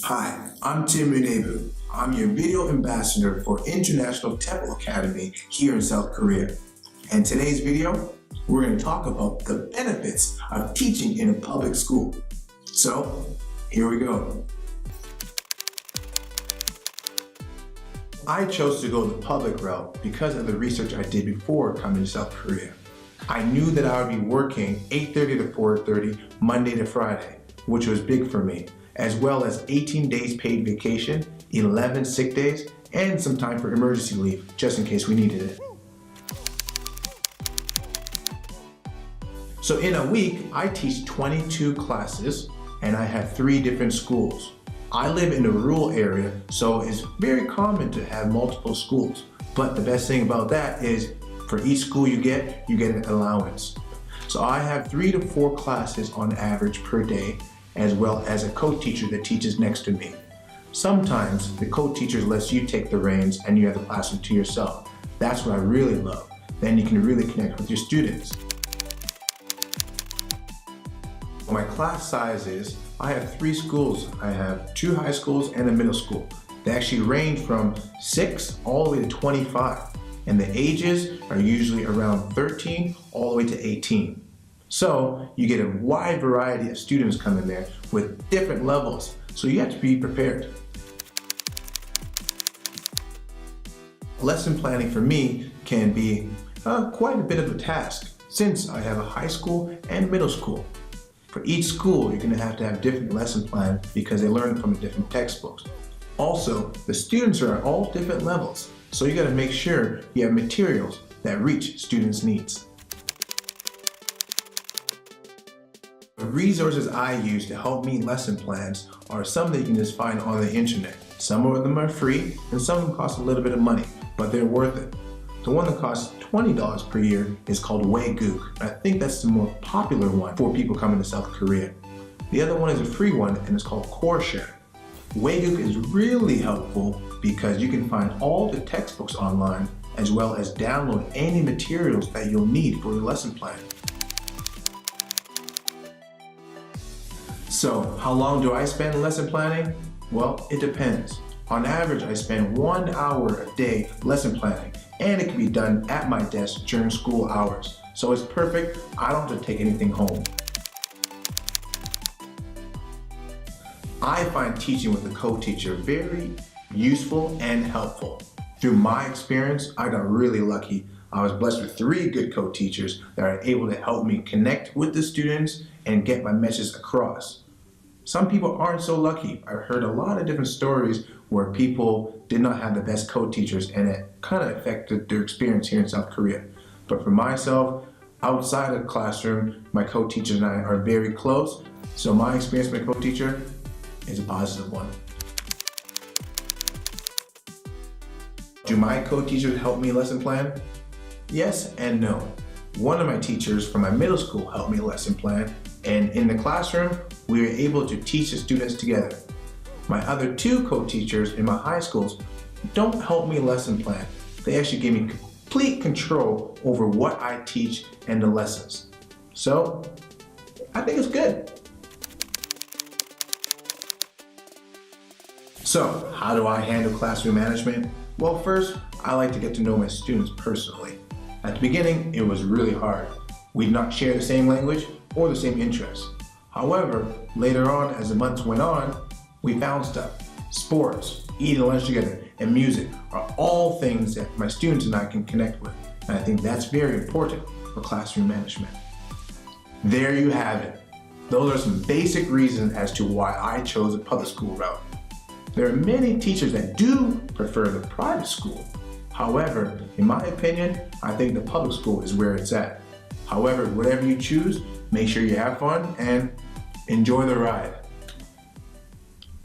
Hi, I'm Unaegbu. I'm your video ambassador for International TEFL Academy here in South Korea. And today's video, we're going to talk about the benefits of teaching in a public school. So, here we go. I chose to go the public route because of the research I did before coming to South Korea. I knew that I would be working 8:30 to 4:30 Monday to Friday, which was big for me, as well as 18 days paid vacation, 11 sick days, and some time for emergency leave, just in case we needed it. So in a week, I teach 22 classes, and I have 3 different schools. I live in a rural area, so it's very common to have multiple schools. But the best thing about that is, for each school you get an allowance. So I have 3 to 4 classes on average per day, as well as a co-teacher that teaches next to me. Sometimes the co-teacher lets you take the reins and you have the classroom to yourself. That's what I really love. Then you can really connect with your students. My class size is, I have 3 schools. I have 2 high schools and a middle school. They actually range from 6 all the way to 25. And the ages are usually around 13 all the way to 18. So you get a wide variety of students coming there with different levels, so you have to be prepared. Lesson planning for me can be quite a bit of a task, since I have a high school and middle school. For each school, you're going to have different lesson plans because they learn from the different textbooks. Also, the students are at all different levels, so you got to make sure you have materials that reach students' needs. The resources I use to help me lesson plans are some that you can just find on the internet. Some of them are free and some of them cost a little bit of money, but they're worth it. The one that costs $20 per year is called Unaegbu. I think that's the more popular one for people coming to South Korea. The other one is a free one and it's called Coursera. Unaegbu is really helpful because you can find all the textbooks online as well as download any materials that you'll need for your lesson plan. So, how long do I spend lesson planning? Well, it depends. On average, I spend 1 hour a day lesson planning, and it can be done at my desk during school hours. So it's perfect, I don't have to take anything home. I find teaching with a co-teacher very useful and helpful. Through my experience, I got really lucky. I was blessed with 3 good co-teachers that are able to help me connect with the students and get my message across. Some people aren't so lucky. I've heard a lot of different stories where people did not have the best co-teachers and it kind of affected their experience here in South Korea. But for myself, outside of the classroom, my co-teachers and I are very close, so my experience with my co-teacher is a positive one. Do my co-teachers help me lesson plan? Yes and no. One of my teachers from my middle school helped me lesson plan, and in the classroom, we were able to teach the students together. My other 2 co-teachers in my high schools don't help me lesson plan. They actually give me complete control over what I teach and the lessons. So, I think it's good. So, how do I handle classroom management? Well, first, I like to get to know my students personally. At the beginning, it was really hard. We did not share the same language or the same interests. However, later on, as the months went on, we found stuff. Sports, eating lunch together, and music are all things that my students and I can connect with. And I think that's very important for classroom management. There you have it. Those are some basic reasons as to why I chose a public school route. There are many teachers that do prefer the private school. However, in my opinion, I think the public school is where it's at. However, whatever you choose, make sure you have fun and enjoy the ride.